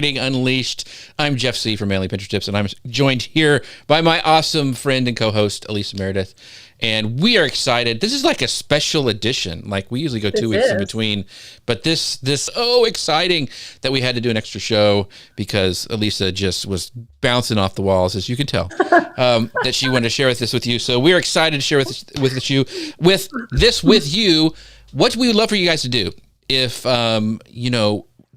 Unleashed. I'm Jeff C. from Mainly Pinterest Tips, and I'm joined here by my awesome friend and co-host, Elisa Meredith. And we are excited. This is like a special edition. Like we usually go 2 weeks in between, but this exciting that we had to do an extra show because Elisa just was bouncing off the walls, as you can tell, that she wanted to share this with you. So we're excited to share with you what we would love for you guys to do. If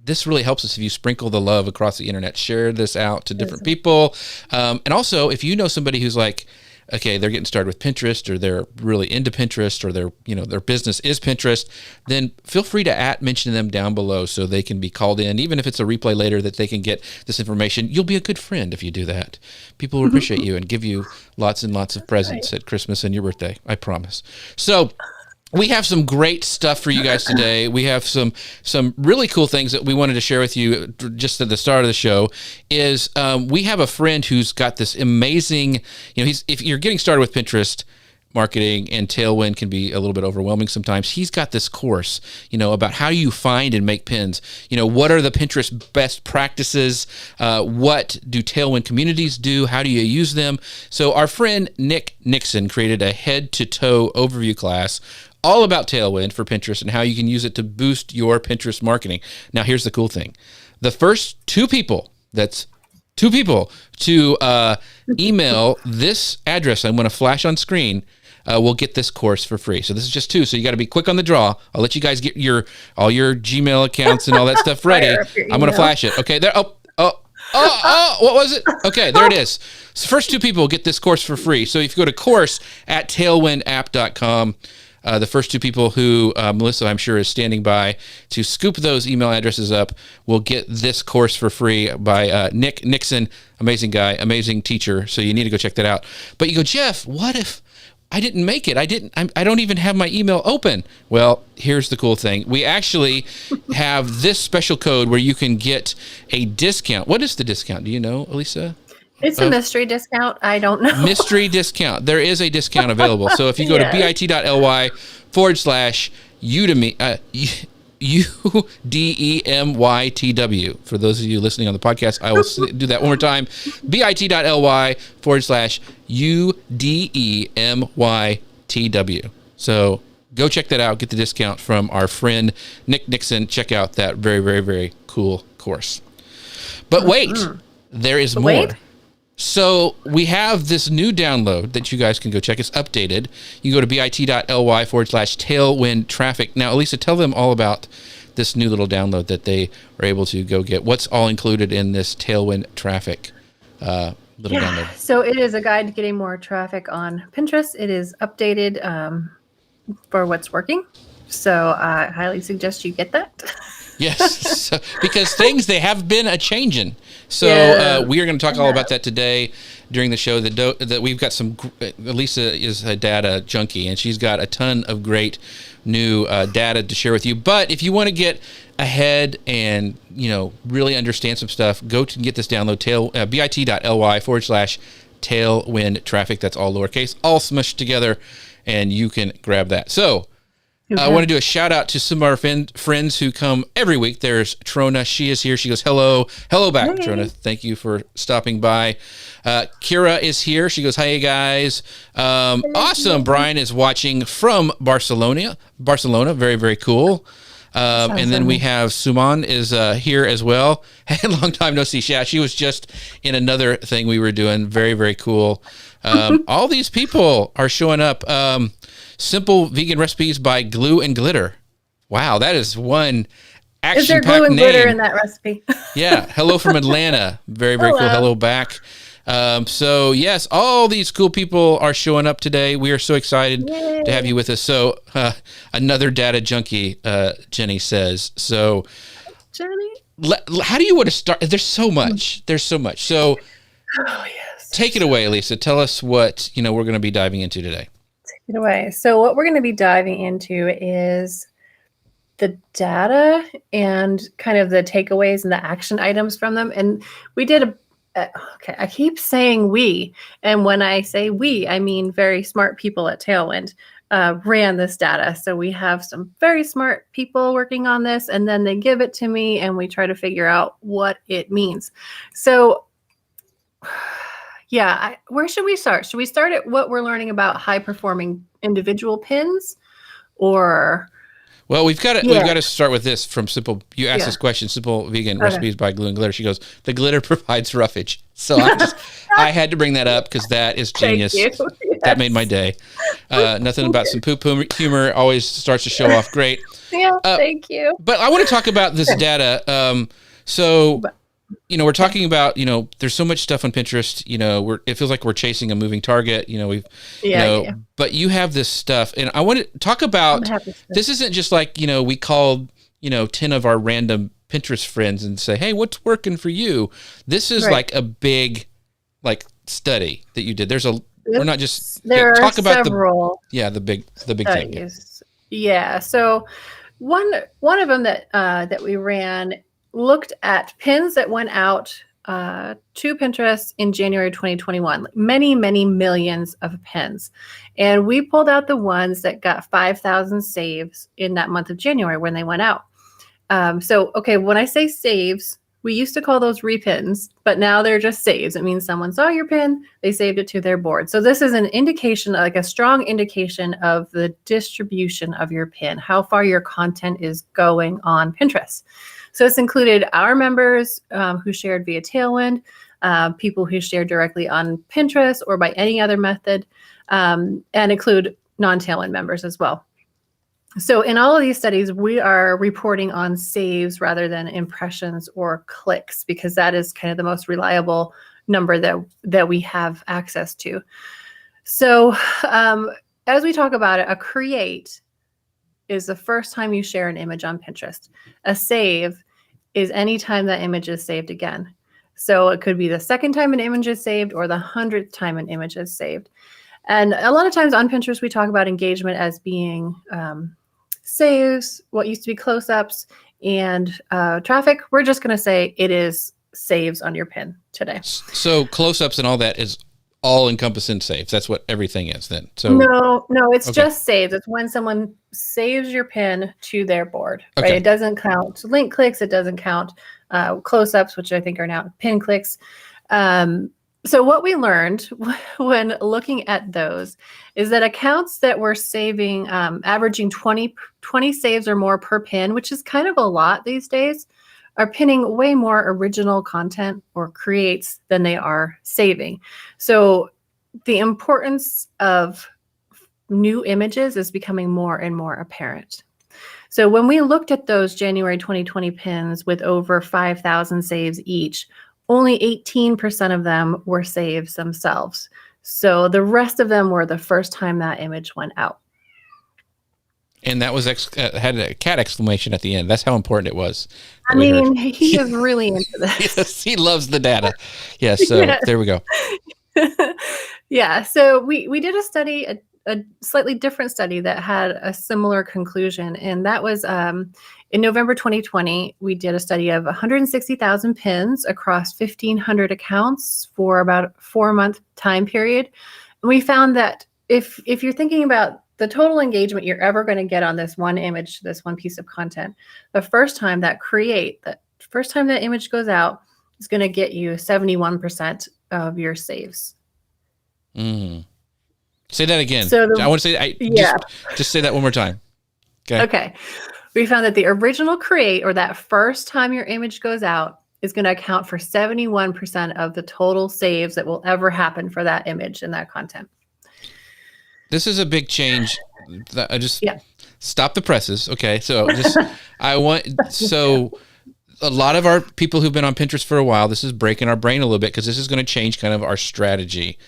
this really helps us if you sprinkle the love across the internet, share this out to different people. And also, if you know somebody who's like, okay, they're getting started with Pinterest, or they're really into Pinterest, or their business is Pinterest, then feel free to mention them down below so they can be called in, even if it's a replay later, that they can get this information. You'll be a good friend if you do that. People will appreciate you and give you lots and lots of presents at Christmas and your birthday, I promise. So we have some great stuff for you guys today. We have some really cool things that we wanted to share with you just at the start of the show. Is we have a friend who's got this amazing, if you're getting started with Pinterest marketing, and Tailwind can be a little bit overwhelming sometimes, he's got this course, about how you find and make pins. What are the Pinterest best practices? What do Tailwind communities do? How do you use them? So our friend Nick Nixon created a head-to-toe overview class all about Tailwind for Pinterest and how you can use it to boost your Pinterest marketing. Now, here's the cool thing. The first two people to email this address I'm going to flash on screen will get this course for free. So this is just two. So you got to be quick on the draw. I'll let you guys get all your Gmail accounts and all that stuff ready. I'm going to flash it. Okay, there. Oh, what was it? Okay, there it is. So first two people get this course for free. So if you go to course@tailwindapp.com, the first two people who Melissa, I'm sure, is standing by to scoop those email addresses up will get this course for free by Nick Nixon. Amazing guy, amazing teacher. So you need to go check that out. But you go, Jeff, what if I didn't make it? I don't even have my email open. Well, here's the cool thing. We actually have this special code where you can get a discount. What is the discount? Do you know, Elisa? It's a mystery discount. I don't know. Mystery discount. There is a discount available. So if you go to bit.ly/Udemy, UDEMYTW. For those of you listening on the podcast, I will do that one more time. bit.ly/UDEMYTW. So go check that out. Get the discount from our friend Nick Nixon. Check out that very, very, very cool course. But wait, there is more. So we have this new download that you guys can go check. It's updated. You can go to bit.ly/Tailwind Traffic. Now, Elisa, tell them all about this new little download that they are able to go get. What's all included in this Tailwind Traffic little download? So it is a guide to getting more traffic on Pinterest. It is updated for what's working. So I highly suggest you get that. Yes, because they have been a-changing. So we are going to talk all about that today during the show. That we've got some. Elisa is a data junkie, and she's got a ton of great new data to share with you. But if you want to get ahead and really understand some stuff, go to get this download. bit.ly/Tailwind Traffic. That's all lowercase, all smushed together, and you can grab that. So. Okay. I want to do a shout out to some of our friends who come every week. There's Trona. She is here. She goes, hello back, hey. Trona. Thank you for stopping by. Kira is here. She goes, hey guys. Awesome. Brian is watching from Barcelona. Very, very cool. And then we have Suman is here as well. Hey, long time no see. Yeah, she was just in another thing we were doing. Very, very cool. All these people are showing up. Simple vegan recipes by Glue and Glitter. Wow, that is one action-packed name. Is there glue and glitter in that recipe? Yeah, hello from Atlanta. Very, very cool. Hello back. So yes, all these cool people are showing up today. We are so excited to have you with us. So another data junkie, Jenny says. So Jenny, how do you want to start? There's so much. So take it away, Lisa. Tell us what we're going to be diving into today. Take it away. So what we're going to be diving into is the data and kind of the takeaways and the action items from them. And we did I keep saying we, and when I say we, I mean very smart people at Tailwind. ran this data. So we have some very smart people working on this, and then they give it to me and we try to figure out what it means. So yeah, where should we start? Should we start at what we're learning about high performing individual pins, or? Well, we've got to start with this from Simple. You asked this question, Simple Vegan Recipes by Glue and Glitter. She goes, the glitter provides roughage. So I had to bring that up because that is genius. Yes. That made my day. Nothing about some poop humor always starts to show off. Great. Yeah, thank you. But I want to talk about this data. We're talking about, there's so much stuff on Pinterest, it feels like we're chasing a moving target, but you have this stuff, and I want to talk about, this isn't just like, we called, 10 of our random Pinterest friends and say, hey, what's working for you? This is like a big, study that you did. We're not just, talk about several the big thing. Yeah. So one of them that we ran looked at pins that went out to Pinterest in January 2021, many, many millions of pins. And we pulled out the ones that got 5,000 saves in that month of January when they went out. When I say saves, we used to call those repins, but now they're just saves. It means someone saw your pin, they saved it to their board. So this is an indication, like a strong indication of the distribution of your pin, how far your content is going on Pinterest. So it's included our members who shared via Tailwind, people who shared directly on Pinterest or by any other method, and include non-Tailwind members as well. So in all of these studies, we are reporting on saves rather than impressions or clicks, because that is kind of the most reliable number that we have access to. So as we talk about it, a create is the first time you share an image on Pinterest. A save is any time that image is saved again. So it could be the second time an image is saved or the 100th time an image is saved. And a lot of times on Pinterest, we talk about engagement as being saves, what used to be close-ups, and traffic. We're just going to say it is saves on your pin today. So close-ups and all that is all encompassing saves. That's what everything is then. So no, it's just saves. It's when someone saves your pin to their board, right? It doesn't count link clicks. It doesn't count close-ups, which I think are now pin clicks. So what we learned when looking at those is that accounts that were saving, averaging 20 saves or more per pin, which is kind of a lot these days, are pinning way more original content or creates than they are saving. So the importance of new images is becoming more and more apparent. So when we looked at those January 2020 pins with over 5,000 saves each, only 18% of them were saves themselves. So the rest of them were the first time that image went out. And that was had a cat exclamation at the end. That's how important it was. I mean, he is really into this. Yes, he loves the data. Yes, so there we go. Yeah, so we did a study, a slightly different study that had a similar conclusion, and that was in November 2020. We did a study of 160,000 pins across 1,500 accounts for about a 4-month time period. And we found that if you're thinking about the total engagement you're ever going to get on this one image, this one piece of content, the first time that image goes out is going to get you 71% of your saves. Mm. Say that again. So I want to say, just say that one more time. Okay. We found that the original create, or that first time your image goes out, is going to account for 71% of the total saves that will ever happen for that image and that content. This is a big change. I just stop the presses. Okay. So a lot of our people who've been on Pinterest for a while, this is breaking our brain a little bit because this is going to change kind of our strategy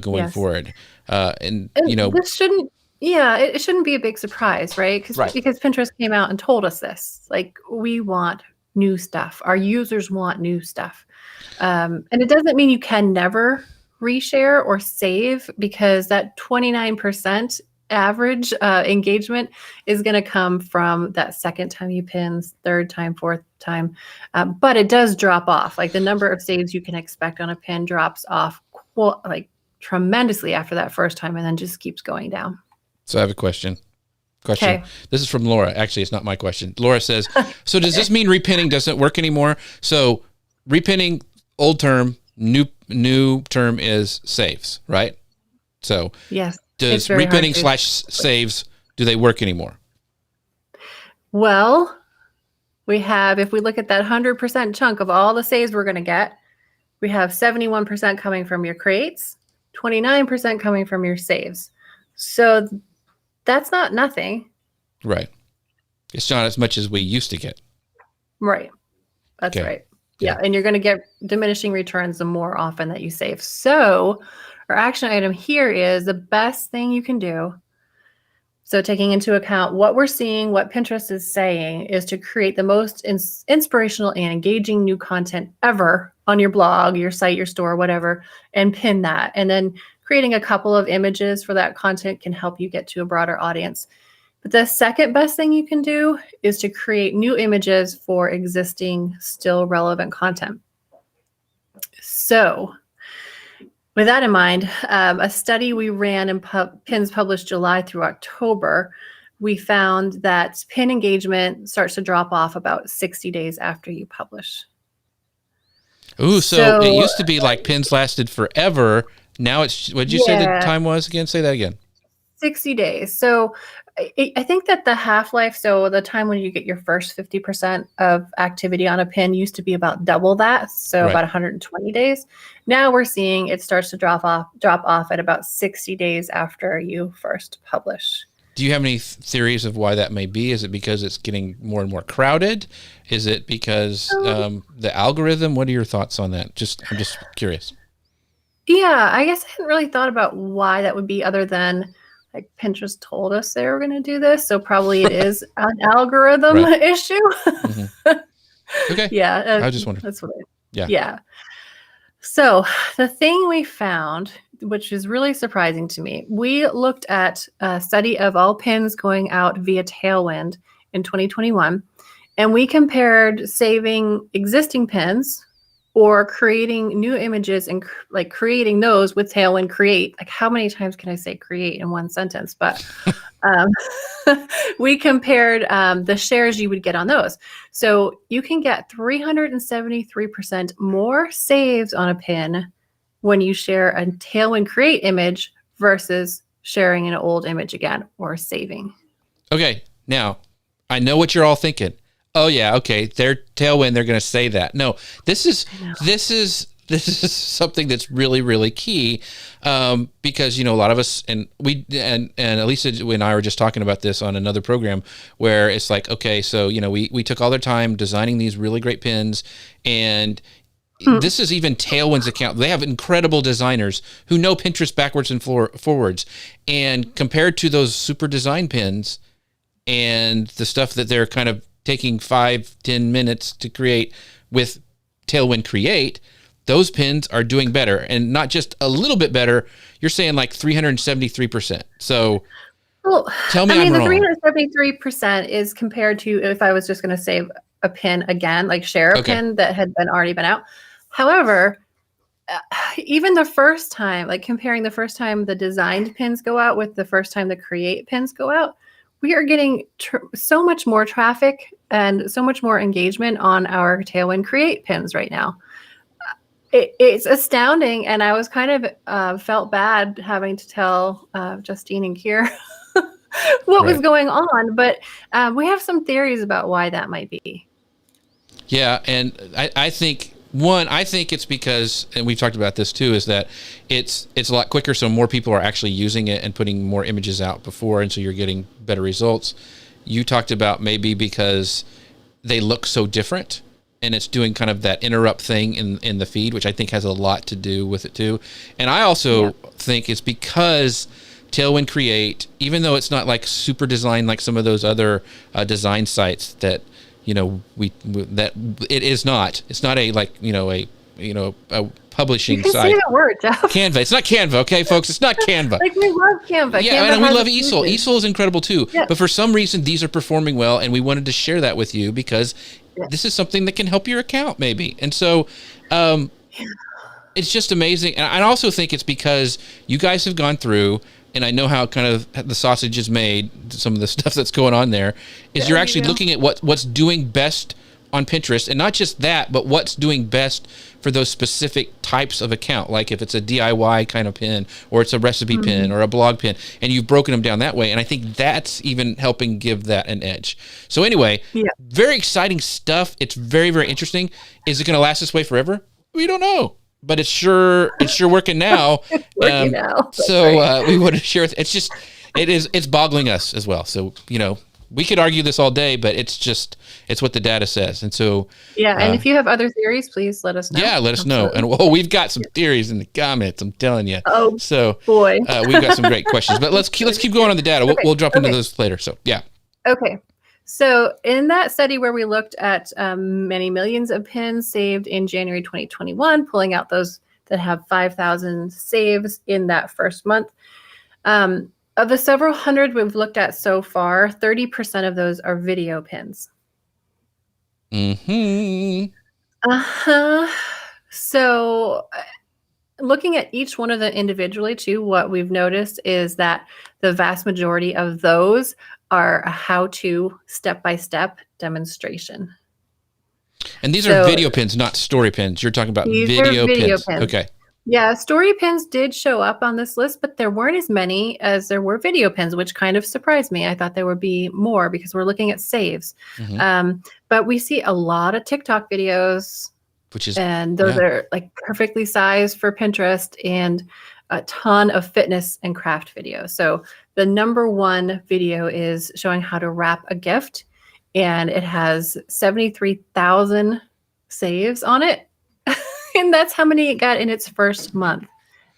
going forward. This shouldn't, it shouldn't be a big surprise, right? Because Pinterest came out and told us this, like, we want new stuff. Our users want new stuff. And it doesn't mean you can never reshare or save, because that 29% average engagement is going to come from that second time you pin, third time, fourth time. But it does drop off. Like, the number of saves you can expect on a pin drops off tremendously after that first time, and then just keeps going down. So I have a question. Okay. This is from Laura. Actually, it's not my question. Laura says, so does this mean repinning doesn't work anymore? So repinning, old term, new term is saves, right? So Yes. does repinning / saves, do they work anymore? Well, we have, if we look at that 100% chunk of all the saves we're going to get, we have 71% coming from your creates, 29% coming from your saves. So that's not nothing. Right. It's not as much as we used to get. Right. That's right. Yeah. And you're going to get diminishing returns the more often that you save. So our action item here is the best thing you can do. So taking into account what we're seeing, what Pinterest is saying, is to create the most inspirational and engaging new content ever on your blog, your site, your store, whatever, and pin that. And then creating a couple of images for that content can help you get to a broader audience. But the second best thing you can do is to create new images for existing, still relevant content. So with that in mind, a study we ran in pins published July through October, we found that pin engagement starts to drop off about 60 days after you publish. Ooh, so it used to be like pins lasted forever. Now it's, what did you say the time was again? Say that again. 60 days. So I think that the half-life, so the time when you get your first 50% of activity on a pin used to be about double that, so about 120 days. Now we're seeing it starts to drop off at about 60 days after you first publish. Do you have any theories of why that may be? Is it because it's getting more and more crowded? Is it because the algorithm? What are your thoughts on that? I'm just curious. Yeah, I guess I hadn't really thought about why that would be, other than like Pinterest told us they were going to do this, so probably it is an algorithm issue. Okay. Yeah. I just wondered. That's what yeah. So the thing we found, which is really surprising to me, we looked at a study of all pins going out via Tailwind in 2021, and we compared saving existing pins or creating new images and like creating those with Tailwind Create. Like, how many times can I say create in one sentence? But we compared the shares you would get on those. So you can get 373% more saves on a pin when you share a Tailwind Create image versus sharing an old image again or saving. Okay, now I know what you're all thinking. Oh yeah, okay. They're Tailwind. They're going to say that. No, this is something that's really, really key, because a lot of us, and Elisa and I were just talking about this on another program, where it's like, okay, so we took all their time designing these really great pins, and this is even Tailwind's account. They have incredible designers who know Pinterest backwards and forwards, and compared to those super design pins and the stuff that they're kind of taking 5-10 minutes to create with Tailwind Create, those pins are doing better, and not just a little bit better. You're saying like 373%. So tell me I'm wrong. The 373% is compared to if I was just going to save a pin again, like share a pin that had already been out. However, even the first time, like comparing the first time the designed pins go out with the first time the create pins go out, we are getting so much more traffic and so much more engagement on our Tailwind Create pins right now. It's astounding, and I was kind of felt bad having to tell Justine and Kier what was going on, but we have some theories about why that might be. Yeah, and I think it's because, and we've talked about this too, is that it's a lot quicker, so more people are actually using it and putting more images out before, and so you're getting better results. You talked about maybe because they look so different, and it's doing kind of that interrupt thing in the feed, which I think has a lot to do with it too. And I also think it's because Tailwind Create, even though it's not like super designed like some of those other design sites that that it is not. It's not a a publishing site. You can say that word, Jeff. Canva. It's not Canva, okay, folks. It's not Canva. Like, we love Canva. Yeah, Canva and we love Easel. Easel is incredible too. Yeah. But for some reason, these are performing well, and we wanted to share that with you because this is something that can help your account, maybe. And so, it's just amazing. And I also think it's because you guys have gone through and I know how kind of the sausage is made, some of the stuff that's going on there, is you're actually looking at what's doing best on Pinterest, and not just that, but what's doing best for those specific types of account. Like if it's a DIY kind of pin, or it's a recipe pin, or a blog pin, and you've broken them down that way. And I think that's even helping give that an edge. So anyway, very exciting stuff. It's very, very interesting. Is it going to last this way forever? We don't know, but it's sure working now. So we want to share it. It's boggling us as well. So, we could argue this all day, but it's what the data says. And so, and if you have other theories, please let us know. Yeah, let us know. And we've got some theories in the comments, I'm telling you. Oh, so boy. We've got some great questions, but let's keep going on the data. We'll drop into those later. So, yeah. Okay. So in that study where we looked at many millions of pins saved in January 2021, pulling out those that have 5,000 saves in that first month, of the several hundred we've looked at so far, 30% of those are video pins. So looking at each one of them individually too, what we've noticed is that the vast majority of those are a how-to step-by-step demonstration. And these are video pins, not story pins. You're talking about video pins. Okay. Yeah, story pins did show up on this list, but there weren't as many as there were video pins, which kind of surprised me. I thought there would be more because we're looking at saves. But we see a lot of TikTok videos, and those are like perfectly sized for Pinterest, and a ton of fitness and craft videos. So the number one video is showing how to wrap a gift, and it has 73,000 saves on it. And that's how many it got in its first month.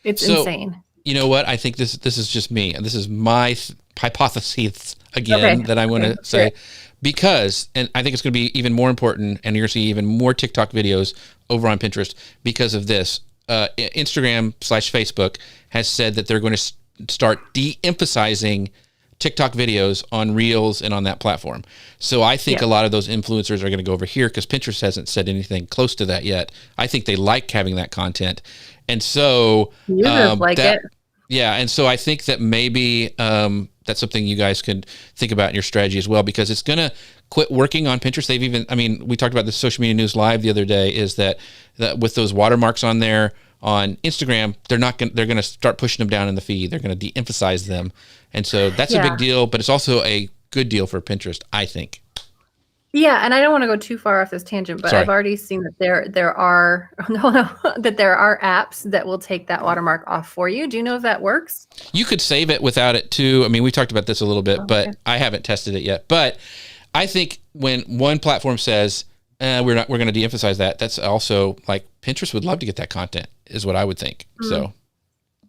It's insane. You know what? I think this is just me. And this is my hypothesis again that I want to say. Because, and I think it's going to be even more important, and you're going to see even more TikTok videos over on Pinterest because of this. Instagram/Facebook has said that they're going to start de-emphasizing TikTok videos on Reels and on that platform. So I think a lot of those influencers are going to go over here because Pinterest hasn't said anything close to that yet. I think they like having that content. And so users like it. Yeah. And so I think that maybe that's something you guys could think about in your strategy as well, because it's going to quit working on Pinterest. They've even, we talked about the Social Media News Live the other day, is that with those watermarks on there on Instagram, they're going to start pushing them down in the feed. They're going to de-emphasize them. And so that's a big deal, but it's also a good deal for Pinterest, I think. Yeah, and I don't want to go too far off this tangent, but I've already seen that there are apps that will take that watermark off for you. Do you know if that works? You could save it without it too. We talked about this a little bit, but I haven't tested it yet. But I think when one platform says we're going to de-emphasize that, that's also like Pinterest would love to get that content, is what I would think. So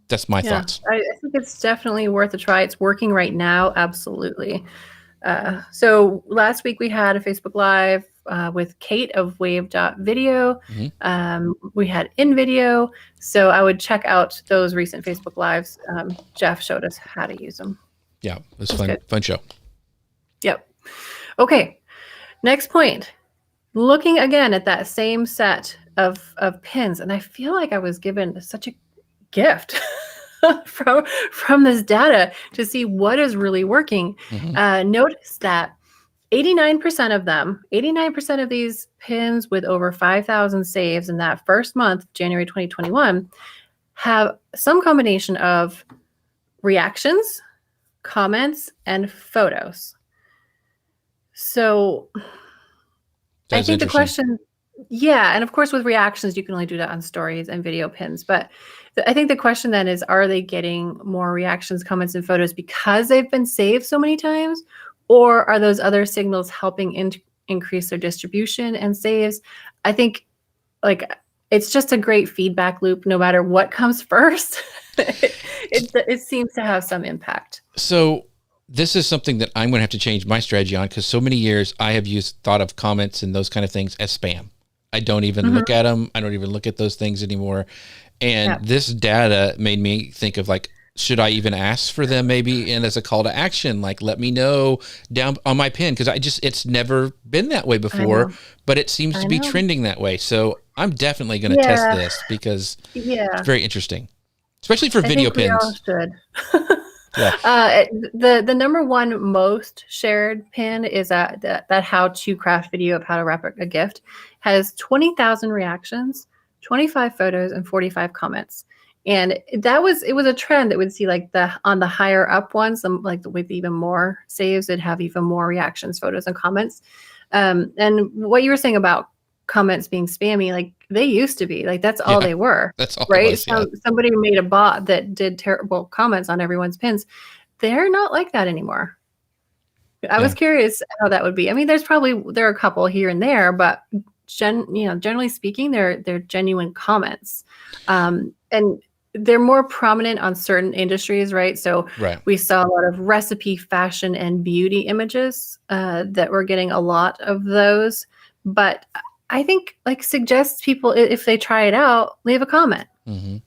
that's my thoughts. I think it's definitely worth a try. It's working right now. Absolutely. So last week we had a Facebook Live with Kate of wave.video. We had InVideo. So I would check out those recent Facebook Lives. Jeff showed us how to use them. Yeah, it was fun show. Yep. Okay. Next point. Looking again at that same set of pins, and I feel like I was given such a gift from this data to see what is really working. Notice that 89% of these pins with over 5,000 saves in that first month, January 2021, have some combination of reactions, comments, and photos. So I think the question, and of course with reactions, you can only do that on stories and video pins. But I think the question then is, are they getting more reactions, comments, and photos because they've been saved so many times? Or are those other signals helping increase their distribution and saves? I think it's just a great feedback loop. No matter what comes first, it seems to have some impact. So this is something that I'm going to have to change my strategy on, because so many years I have thought of comments and those kind of things as spam. I don't even look at them. I don't even look at those things anymore. And this data made me think of should I even ask for them maybe? And as a call to action, let me know down on my pin. Cause it's never been that way before, but it seems to be trending that way. So I'm definitely going to test this because it's very interesting, especially for video pins. We all should. The number one most shared pin is that how to craft video of how to wrap a gift has 20,000 reactions, 25 photos, and 45 comments. And it was a trend that would see like on the higher up ones, like with even more saves, it'd have even more reactions, photos, and comments. And what you were saying about comments being spammy, like they used to be, like that's all they were. That's all right. it was, yeah. Somebody made a bot that did terrible comments on everyone's pins. They're not like that anymore. I was curious how that would be. I mean, there are a couple here and there, but generally speaking, they're genuine comments, and they're more prominent on certain industries, right? So we saw a lot of recipe, fashion, and beauty images that were getting a lot of those. But I think like suggest people, if they try it out, leave a comment. Mm-hmm.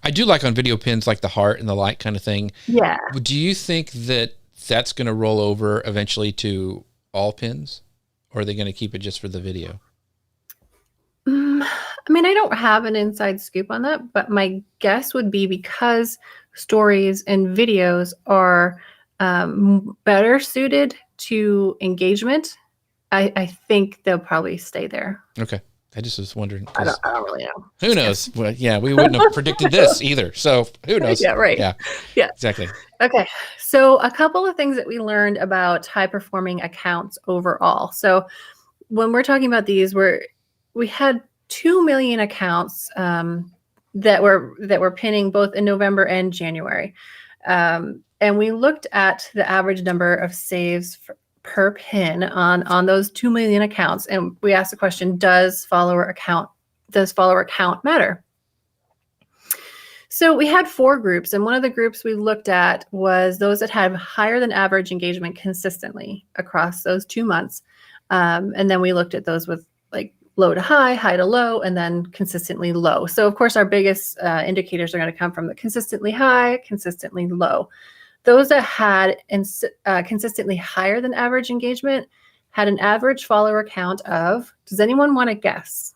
I do like on video pins, like the heart and the light kind of thing. Yeah. Do you think that that's going to roll over eventually to all pins, or are they going to keep it just for the video? I mean, I don't have an inside scoop on that, but my guess would be because stories and videos are better suited to engagement, I think they'll probably stay there. Okay. I just was wondering. I don't really know. Who knows? Well, yeah, we wouldn't have predicted this either. So who knows? Yeah, right. Yeah, exactly. Okay. So a couple of things that we learned about high performing accounts overall. So when we're talking about these, we had 2 million accounts that were pinning both in November and January. And we looked at the average number of saves per pin on those 2 million accounts. And we asked the question, does follower count matter? So we had 4 groups, and one of the groups we looked at was those that had higher than average engagement consistently across those 2 months. And then we looked at those with like low to high, high to low, and then consistently low. So of course, our biggest indicators are going to come from the consistently high, consistently low. Those that had consistently higher than average engagement had an average follower count of, does anyone want to guess?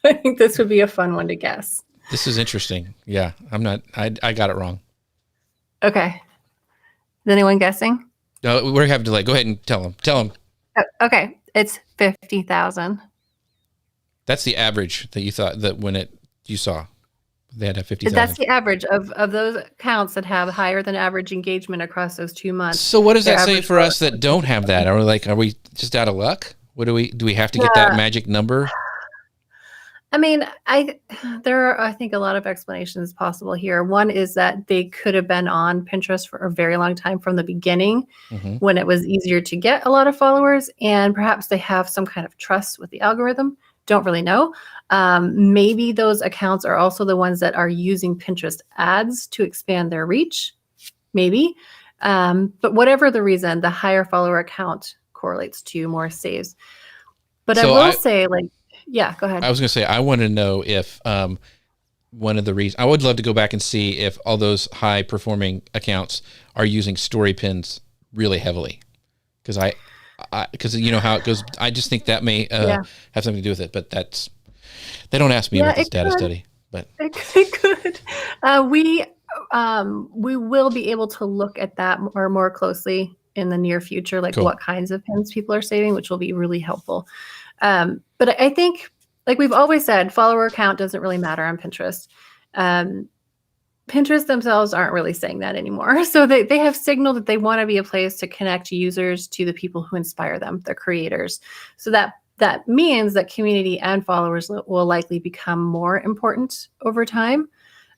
I think this would be a fun one to guess. This is interesting. Yeah, I got it wrong. Okay. Is anyone guessing? No, we're having to go ahead and tell them. Okay. It's 50,000. That's the average that you thought that you saw. They had 50,000. That's the average of those accounts that have higher than average engagement across those 2 months. So what does that say for us that don't have that? Are we just out of luck? Do we have to get that magic number? I mean, there are, I think, a lot of explanations possible here. One is that they could have been on Pinterest for a very long time from the beginning, when it was easier to get a lot of followers, and perhaps they have some kind of trust with the algorithm. Don't really know. Maybe those accounts are also the ones that are using Pinterest ads to expand their reach. Maybe. But whatever the reason, the higher follower account correlates to more saves. But so I will say, yeah, go ahead. I was going to say, I want to know if one of the reasons, I would love to go back and see if all those high performing accounts are using story pins really heavily. Because you know how it goes. I just think that may have something to do with it, but they don't ask me about this data study. But it could. We will be able to look at that more closely in the near future, what kinds of pins people are saving, which will be really helpful. But I think, like we've always said, follower count doesn't really matter on Pinterest. Pinterest themselves aren't really saying that anymore. So they have signaled that they want to be a place to connect users to the people who inspire them, the creators. So that means that community and followers will likely become more important over time.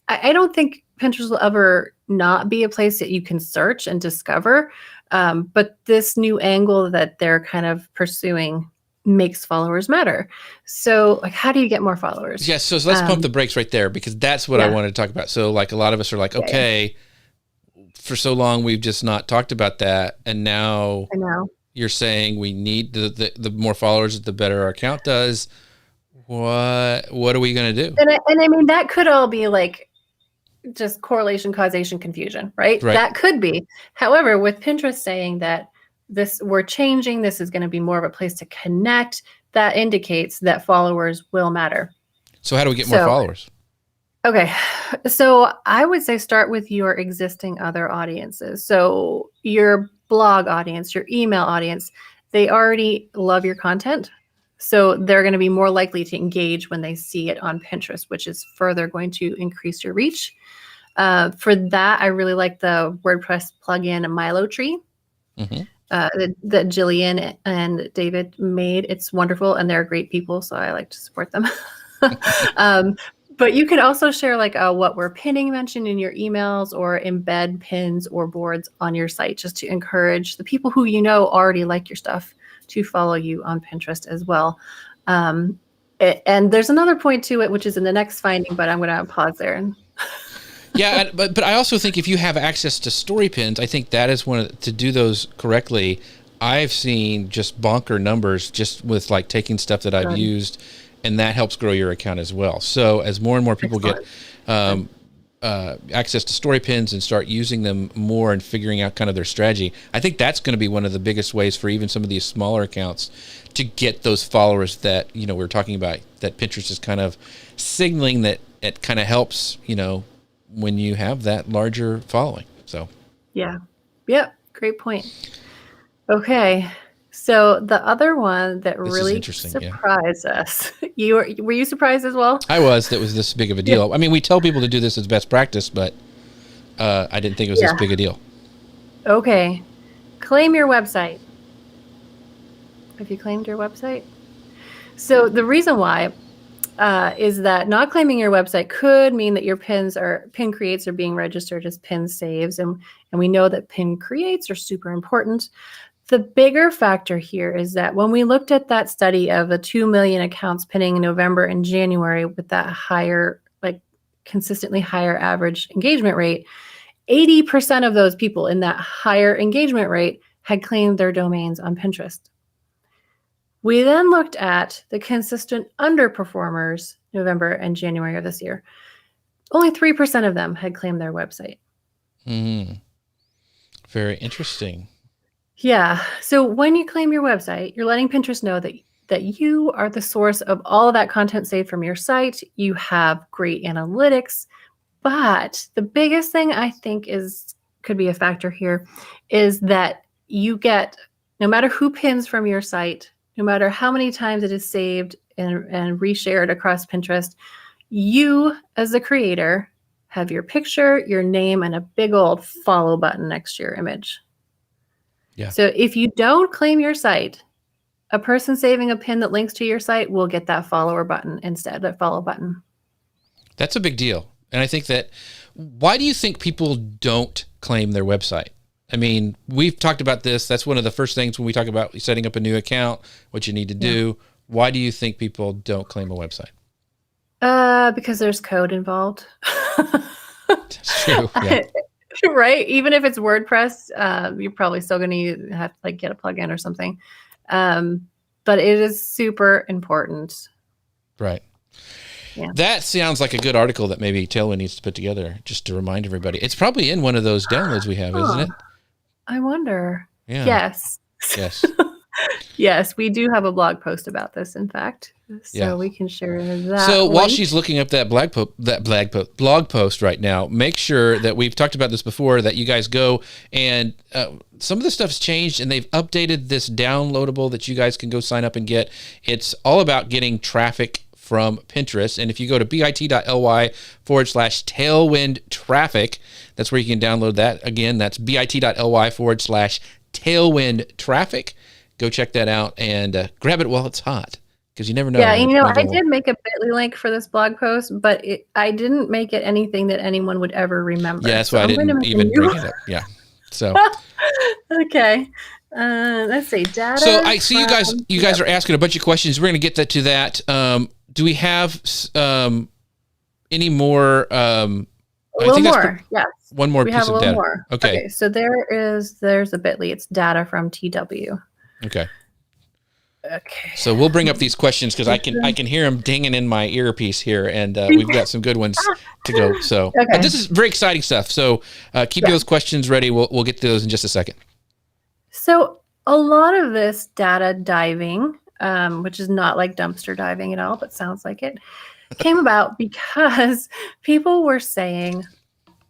I don't think Pinterest will ever not be a place that you can search and discover. But this new angle that they're kind of pursuing makes followers matter. So how do you get more followers? Yes. So let's pump the brakes right there, because that's what I wanted to talk about. So a lot of us are okay, for so long, we've just not talked about that. And now you're saying we need the more followers, the better our account does. What are we going to do? And I mean, that could all be just correlation, causation, confusion, right? That could be. However, with Pinterest saying that we're changing, this is going to be more of a place to connect, that indicates that followers will matter. So how do we get more followers? Okay. So I would say start with your existing other audiences. So your blog audience, your email audience, they already love your content. So they're going to be more likely to engage when they see it on Pinterest, which is further going to increase your reach. For that, I really like the WordPress plugin MiloTree that Jillian and David made. It's wonderful, and they're great people, so I like to support them. But you can also share like what we're pinning mentioned in your emails, or embed pins or boards on your site, just to encourage the people who you know already like your stuff to follow you on Pinterest as well. And there's another point to it, which is in the next finding, but I'm going to pause there. Yeah, but I also think if you have access to story pins, I think that is to do those correctly. I've seen just bonker numbers just with like taking stuff that I've used, and that helps grow your account as well. So as more and more people get access to story pins and start using them more and figuring out kind of their strategy, I think that's going to be one of the biggest ways for even some of these smaller accounts to get those followers that, we're talking about, that Pinterest is kind of signaling that it kind of helps, when you have that larger following. So yeah. Great point. Okay. So the other one that really surprised us, were you surprised as well? I was. That was this big of a deal. Yeah. I mean, we tell people to do this as best practice, but I didn't think it was this big a deal. Okay. Claim your website. Have you claimed your website? So the reason why is that not claiming your website could mean that your pin creates are being registered as pin saves. And we know that pin creates are super important. The bigger factor here is that when we looked at that study of the 2 million accounts pinning in November and January with that higher, like consistently higher average engagement rate, 80% of those people in that higher engagement rate had claimed their domains on Pinterest. We then looked at the consistent underperformers November and January of this year. Only 3% of them had claimed their website. Very interesting. Yeah. So when you claim your website, you're letting Pinterest know that you are the source of all of that content saved from your site. You have great analytics. But the biggest thing I think could be a factor here is that you get, no matter who pins from your site, no matter how many times it is saved and reshared across Pinterest, you as the creator have your picture, your name, and a big old follow button next to your image. Yeah. So if you don't claim your site, a person saving a pin that links to your site will get that follower button instead, that follow button. That's a big deal. And I think why do you think people don't claim their website? I mean, we've talked about this. That's one of the first things when we talk about setting up a new account, what you need to do. Why do you think people don't claim a website? Because there's code involved. That's true. Yeah. Right? Even if it's WordPress, you're probably still going to have to get a plugin or something. But it is super important. Right. Yeah. That sounds like a good article that maybe Tailwind needs to put together just to remind everybody. It's probably in one of those downloads we have, isn't it? I wonder. Yeah. Yes. Yes, we do have a blog post about this, in fact. So we can share that. So while she's looking up that blog post right now, make sure that we've talked about this before, that you guys go and some of the stuff's changed and they've updated this downloadable that you guys can go sign up and get. It's all about getting traffic from Pinterest. And if you go to bit.ly/Tailwind traffic, that's where you can download that. Again, that's bit.ly/Tailwind traffic. Go check that out and grab it while it's hot, because you never know. Yeah, I did make a Bitly link for this blog post, but I didn't make it anything that anyone would ever remember. Yeah, that's why I didn't even bring it up. Yeah. So. Okay. Let's see. Data. So I see you guys are asking a bunch of questions. We're going to get to that. Do we have any more? A little more. Yes. One more piece of data. We have a little more. Okay. So there's a Bitly. It's data from TW. Okay. So we'll bring up these questions because I can hear them dinging in my earpiece here, and we've got some good ones to go. So this is very exciting stuff. So keep those questions ready. We'll get to those in just a second. So a lot of this data diving, which is not like dumpster diving at all, but sounds like it, came about because people were saying,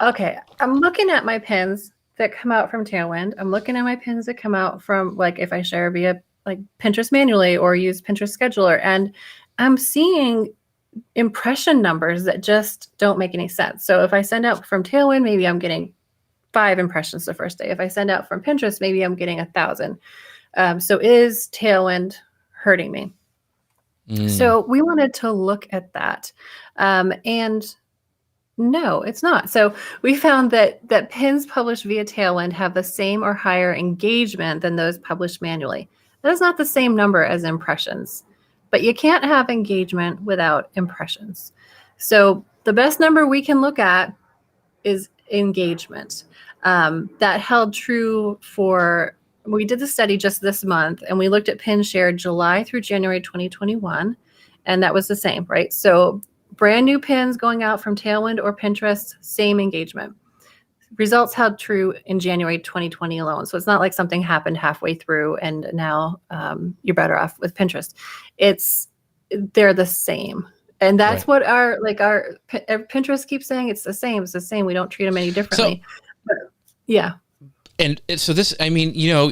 okay, I'm looking at my pins that come out from Tailwind. I'm looking at my pins that come out from, like, if I share via like Pinterest manually or use Pinterest scheduler, and I'm seeing impression numbers that just don't make any sense. So if I send out from Tailwind, maybe I'm getting 5 impressions the first day. If I send out from Pinterest, maybe I'm getting 1,000. So is Tailwind hurting me? So we wanted to look at that. And no, it's not. So we found that pins published via Tailwind have the same or higher engagement than those published manually. That is not the same number as impressions, but you can't have engagement without impressions. So the best number we can look at is engagement. That held true for, we did the study just this month, and we looked at pins shared July through January 2021, and that was the same, right? So brand new pins going out from Tailwind or Pinterest, same engagement. Results held true in January 2020 alone. So it's not like something happened halfway through and now you're better off with Pinterest. They're the same. And that's what our Pinterest keeps saying. It's the same. It's the same. We don't treat them any differently. But, yeah. And so this, I mean, you know,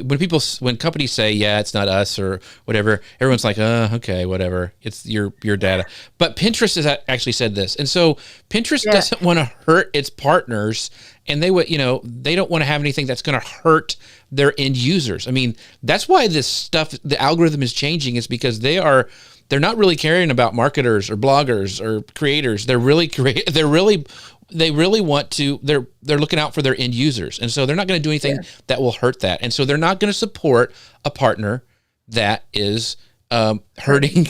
when companies say, yeah, it's not us or whatever, everyone's like, okay, whatever. It's your data. But Pinterest has actually said this. And so Pinterest doesn't want to hurt its partners, and they don't want to have anything that's going to hurt their end users. I mean, that's why this stuff, the algorithm is changing, is because they're not really caring about marketers or bloggers or creators. They really want to, they're looking out for their end users. And so they're not going to do anything that will hurt that. And so they're not going to support a partner that is hurting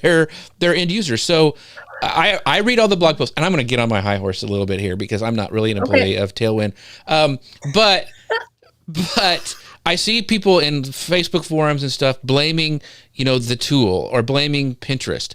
their end users. So I read all the blog posts, and I'm going to get on my high horse a little bit here because I'm not really an employee of Tailwind. But I see people in Facebook forums and stuff blaming, the tool or blaming Pinterest.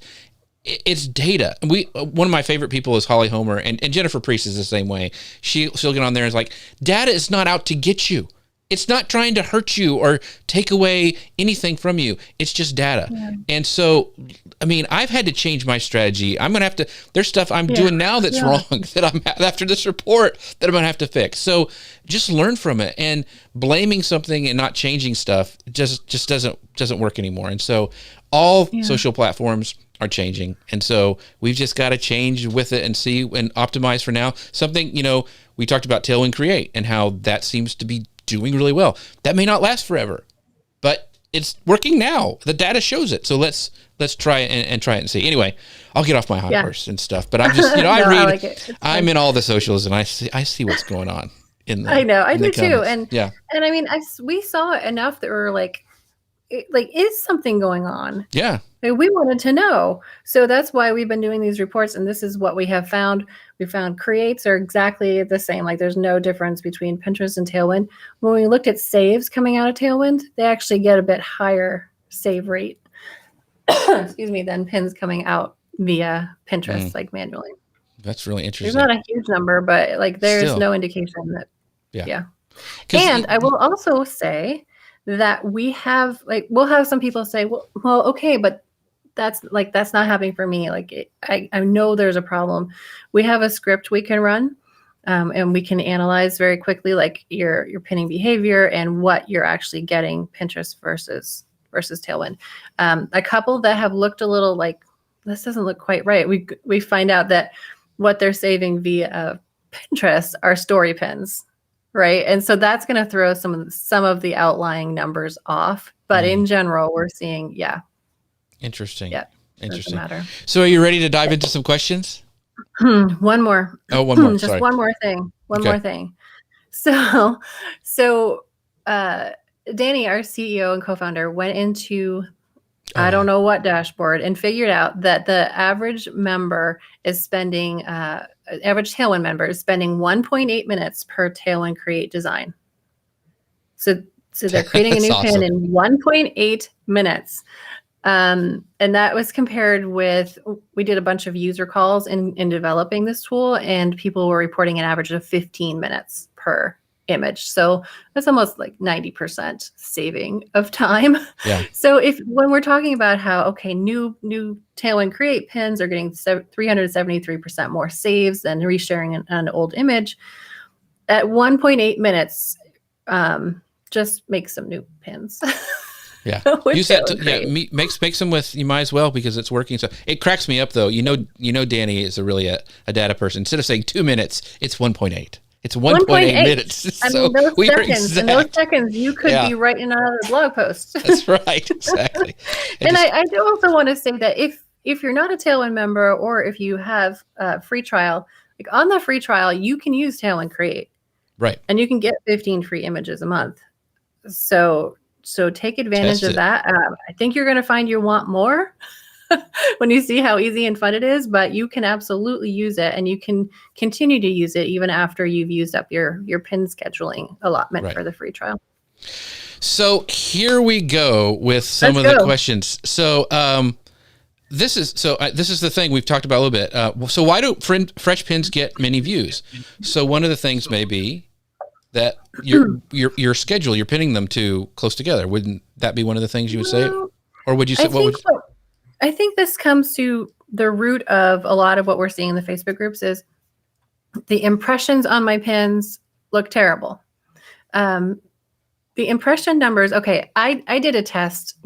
It's data. One of my favorite people is Holly Homer, and Jennifer Priest is the same way. She'll get on there and is like, data is not out to get you. It's not trying to hurt you or take away anything from you. It's just data. Yeah. And so, I mean, I've had to change my strategy. I'm going to have to, there's stuff I'm doing now that's wrong that after this report that I'm going to have to fix. So just learn from it, and blaming something and not changing stuff just doesn't work anymore. And so all social platforms are changing. And so we've just got to change with it and see and optimize for now. Something, we talked about Tailwind Create and how that seems to be doing really well. That may not last forever, but it's working now. The data shows it. So let's try it and try it and see. Anyway, I'll get off my high horse and stuff, but I'm just, I read, I'm in all the socials, and I see what's going on in the, I know, I do too. And I mean, we saw enough that were like, is something going on? Yeah. We wanted to know. So that's why we've been doing these reports, and this is what we have found. We found creates are exactly the same. Like, there's no difference between Pinterest and Tailwind. When we looked at saves coming out of Tailwind, they actually get a bit higher save rate, excuse me, than pins coming out via Pinterest, like manually. That's really interesting. There's not a huge number, but like there's no indication that, And I will also say that we'll have some people say, well, okay, but that's not happening for me. Like, I know there's a problem. We have a script we can run, and we can analyze very quickly, like your pinning behavior and what you're actually getting Pinterest versus Tailwind. A couple that have looked a little like, this doesn't look quite right. We find out that what they're saving via Pinterest are story pins. Right. And so that's going to throw some of the outlying numbers off. But in general, we're seeing, Interesting. Yeah. Interesting. So are you ready to dive into some questions? One more. Oh, one more. Just one more thing. One more thing. So Danny, our CEO and co-founder, went into I don't know what dashboard and figured out that the average member is spending average Tailwind member is spending 1.8 minutes per Tailwind Create design. So they're creating a new pin in 1.8 minutes. And that was compared with, we did a bunch of user calls in developing this tool, and people were reporting an average of 15 minutes per image. So that's almost like 90% saving of time. Yeah. So when we're talking about how, okay, new Tailwind Create pins are getting 373% more saves than resharing an old image, at 1.8 minutes, just make some new pins. Yeah. Use that. Make some with, you might as well, because it's working. So it cracks me up though. Danny is really a data person. Instead of saying 2 minutes, it's 1.8. It's 1.8 minutes. I mean, those seconds, you could be writing another blog post. That's right. Exactly. And I do also want to say that if you're not a Tailwind member, or if you have a free trial, like on the free trial, you can use Tailwind Create. Right. And you can get 15 free images a month. So take advantage of that. I think you're going to find you want more when you see how easy and fun it is, but you can absolutely use it, and you can continue to use it even after you've used up your pin scheduling allotment for the free trial. So here we go with some of the questions. So this is the thing we've talked about a little bit. So why do fresh pins get many views? So one of the things may be that your schedule, you're pinning them too close together. Wouldn't that be one of the things you would say? Or would you say, I think this comes to the root of a lot of what we're seeing in the Facebook groups is the impressions on my pins look terrible. The impression numbers. Okay. I did a test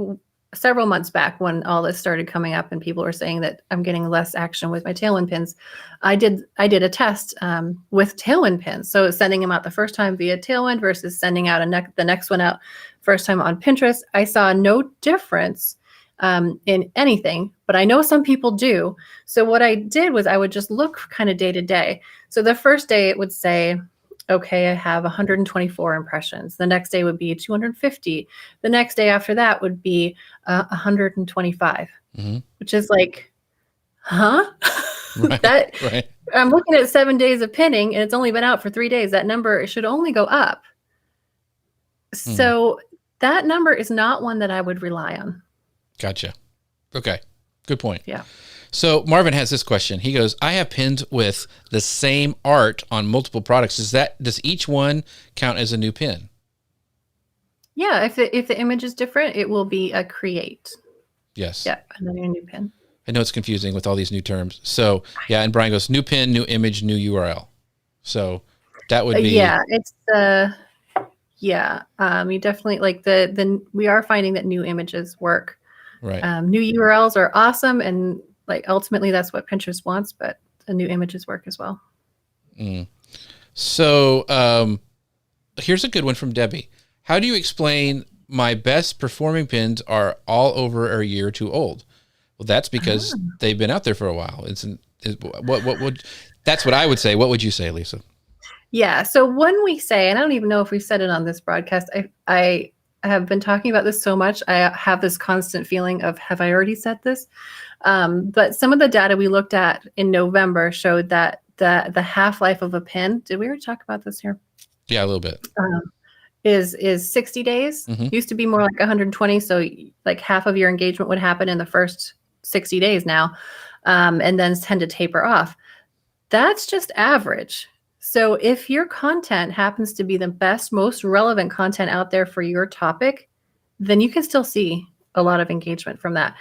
several months back when all this started coming up and people were saying that I'm getting less action with my Tailwind pins. I did a test with Tailwind pins. So sending them out the first time via Tailwind versus sending out the next one out first time on Pinterest. I saw no difference in anything, but I know some people do. So what I did was I would just look kind of day to day. So the first day it would say, okay, I have 124 impressions. The next day would be 250. The next day after that would be 125, which is like, huh? Right. I'm looking at 7 days of pinning, and it's only been out for 3 days. That number should only go up. So that number is not one that I would rely on. Gotcha. Okay. Good point. Yeah. So Marvin has this question. He goes, I have pins with the same art on multiple products. Does each one count as a new pin? Yeah. If the image is different, it will be a create. Yes. Yeah. And then a new pin. I know it's confusing with all these new terms. So yeah. And Brian goes, new pin, new image, new URL. So that would be. Yeah. It's you definitely like we are finding that new images work. Right. New URLs are awesome. And like ultimately that's what Pinterest wants, but the new images work as well. So here's a good one from Debbie. How do you explain my best performing pins are all over a year or two old? Well, that's because they've been out there for a while. That's what I would say. What would you say, Lisa? Yeah. So when we say, and I don't even know if we said it on this broadcast, I have been talking about this so much. I have this constant feeling of, have I already said this? But some of the data we looked at in November showed that the half-life of a pin, did we already talk about this here? Yeah, a little bit. Is 60 days. Used to be more like 120. So like half of your engagement would happen in the first 60 days now, and then tend to taper off. That's just average. So if your content happens to be the best, most relevant content out there for your topic, then you can still see a lot of engagement from that.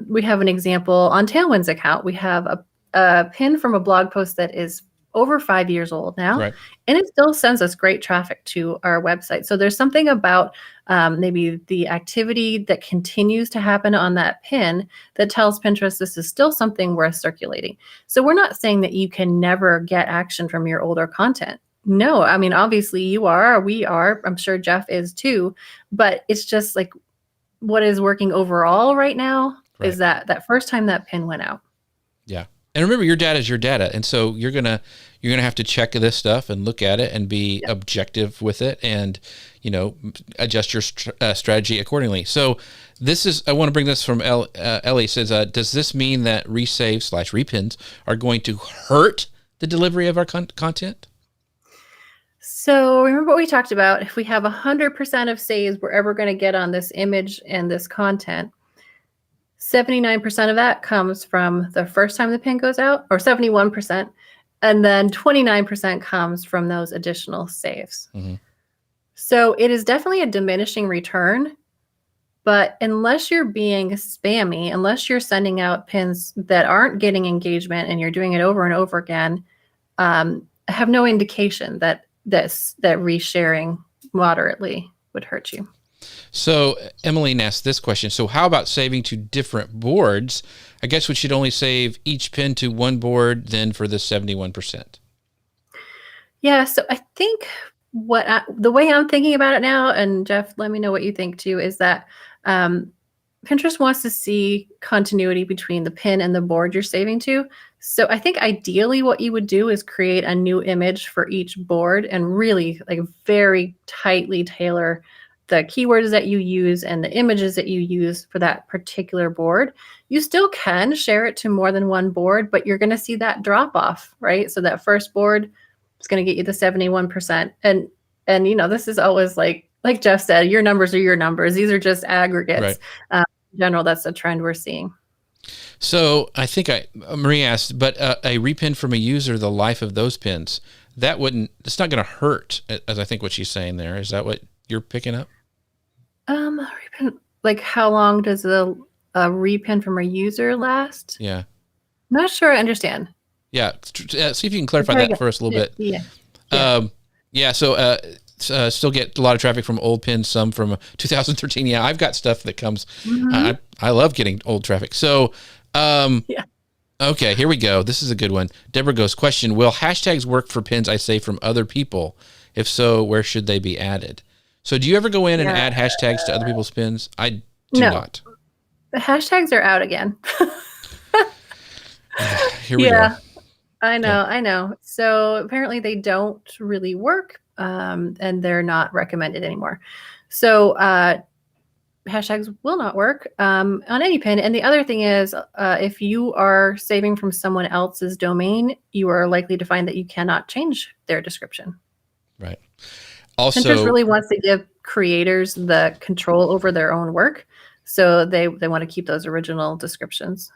We have an example on Tailwind's account. We have a pin from a blog post that is over 5 years old now, and it still sends us great traffic to our website. So there's something about maybe the activity that continues to happen on that pin that tells Pinterest this is still something worth circulating. So we're not saying that you can never get action from your older content. No, I mean, obviously you are, we are, I'm sure Jeff is too, but it's just like what is working overall right now is that first time that pin went out. Yeah. And remember, your data is your data, and so you're gonna have to check this stuff and look at it and be objective with it, and adjust your strategy accordingly. So I want to bring this from Ellie. Says, does this mean that resave/repins are going to hurt the delivery of our content? So remember what we talked about. If we have 100% of saves we're ever going to get on this image and this content, 79% of that comes from the first time the pin goes out, or 71%. And then 29% comes from those additional saves. Mm-hmm. So it is definitely a diminishing return. But unless you're being spammy, unless you're sending out pins that aren't getting engagement and you're doing it over and over again, I have no indication that resharing moderately would hurt you. So Emmeline asked this question. So how about saving to different boards? I guess we should only save each pin to one board then for the 71%. Yeah, so I think the way I'm thinking about it now, and Jeff, let me know what you think too, is that Pinterest wants to see continuity between the pin and the board you're saving to. So I think ideally what you would do is create a new image for each board and really like very tightly tailor the keywords that you use and the images that you use for that particular board. You still can share it to more than one board, but you're going to see that drop off, right? So that first board is going to get you the 71%. And you know, this is always like Jeff said, your numbers are your numbers. These are just aggregates. Right. In general, that's a trend we're seeing. So I think Marie asked, but a repin from a user, the life of those pins, it's not going to hurt, as I think what she's saying there. Is that what you're picking up? Repin, like how long does a repin from a user last? Yeah. I'm not sure I understand. Yeah. See if you can clarify that for us a little bit. Yeah. So still get a lot of traffic from old pins, some from 2013. Yeah, I've got stuff that comes. Mm-hmm. I love getting old traffic. So, Yeah. Okay, here we go. This is a good one. Deborah goes, question, will hashtags work for pins I save from other people? If so, where should they be added? So do you ever go in and add hashtags to other people's pins? I do not. The hashtags are out again. Here we go. I know. So apparently they don't really work, and they're not recommended anymore. So hashtags will not work on any pin. And the other thing is, if you are saving from someone else's domain, you are likely to find that you cannot change their description. Right. Also, Pinterest really wants to give creators the control over their own work. So they want to keep those original descriptions.